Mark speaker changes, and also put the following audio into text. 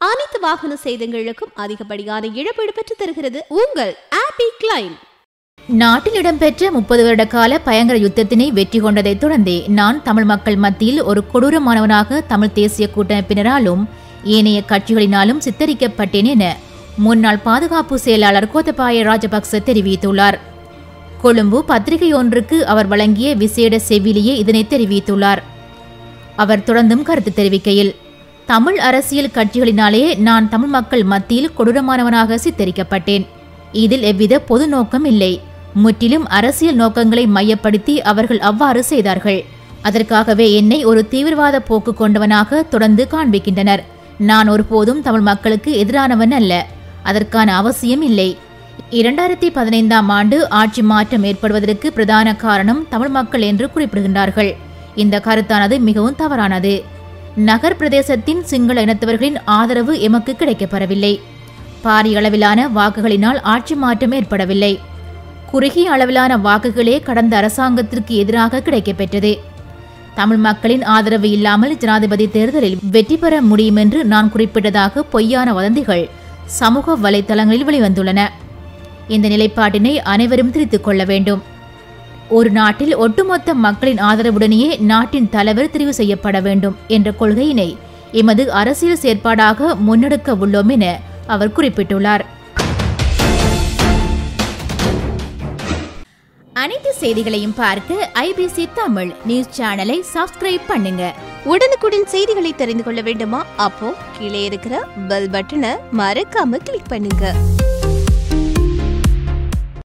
Speaker 1: அனைத்து வாகன சேதங்களுக்கும் அதிகப்படியான இழப்பீடு பெற்று தருகிறது உங்கள் ஆப்பி கிளைம்.
Speaker 2: நாட்டில் இடம்பெற்ற 30 வருட கால பயங்கர யுத்தத்தினை வெற்றி கொண்டதை தொடர்ந்தே நான் தமிழ் மக்கள் மத்தியில் ஒரு கொடூரமானவனாக தமிழ் தேசிய கூட்டமைப்பினராலும் ஏனைய கட்சிகளினாலும் சித்தரிக்கப்பட்டேன் என முன்னாள் பாதுகாப்பு செயலாளர் கோத்தபாய ராஜபக்ச தெரிவித்துள்ளார். கொழும்பு பத்திரிகை ஒன்றுக்கு அவர் வழங்கிய விசேட செவிலியே இதனை தெரிவித்துள்ளார். அவர் தொடர்ந்தும் கருத்து தெரிவிக்கையில், தமிழ் அரசியல் கட்சிகளினாலே நான் தமிழ் மக்கள் மத்தியில் கொடூரமானவனாக சித்தரிக்கப்பட்டேன். இதில் எவ்வித பொது நோக்கம் இல்லை. முற்றிலும் அரசியல் நோக்கங்களை மையப்படுத்தி அவர்கள் அவ்வாறு செய்தார்கள். அதற்காகவே என்னை ஒரு தீவிரவாத போக்கு கொண்டவனாக தொடர்ந்து காண்பிக்கின்றனர். நான் ஒருபோதும் தமிழ் மக்களுக்கு எதிரானவன் அல்ல. அதற்கான அவசியம் இல்லை. 2015ஆம் ஆண்டு ஆட்சி மாற்றம் ஏற்படுவதற்கு பிரதான காரணம் தமிழ் மக்கள் என்று குறிப்பிடுகின்றார்கள். இந்த கருத்தானது மிகவும் தவறானது. நகர் பிரதேசத்தின் சிங்கள இனத்தவர்களின் ஆதரவு எமக்கு கிடைக்கப்பெறவில்லை. பாரிய அளவிலான வாக்குகளினால் ஆட்சி மாற்றம் ஏற்படவில்லை. குறுகிய அளவிலான வாக்குகளே கடந்த அரசாங்கத்திற்கு எதிராக கிடைக்கப்பெற்றது. தமிழ் மக்களின் ஆதரவு இல்லாமல் ஜனாதிபதி தேர்தலில் வெற்றி பெற முடியும் என்று நான் குறிப்பிட்டதாக பொய்யான வதந்திகள் சமூக வலைதளங்களில் வெளிவந்துள்ளன. இந்த நிலைப்பாட்டினை அனைவரும் திரித்துக் கொள்ள வேண்டும். ஒரு நாட்டில் ஒட்டுமொத்த மக்களின் ஆதரவுடனேயே நாட்டின் தலைவர் தெரிவு செய்யப்பட வேண்டும் என்ற கொள்கையினை எமது அரசியல் செயற்பாடாக முன்னெடுக்க உள்ளோம் என அவர் குறிப்பிட்டுள்ளார். அனைத்து செய்திகளையும் பார்க்க ஐபிசி தமிழ் நியூஸ் சேனலை சப்ஸ்கிரைப் பண்ணுங்க.
Speaker 1: உடனுக்குடன் செய்திகளை தெரிந்து கொள்ள வேண்டுமா? அப்போ கீழே இருக்கிற பெல் பட்டனை மறக்காம கிளிக் பண்ணுங்க.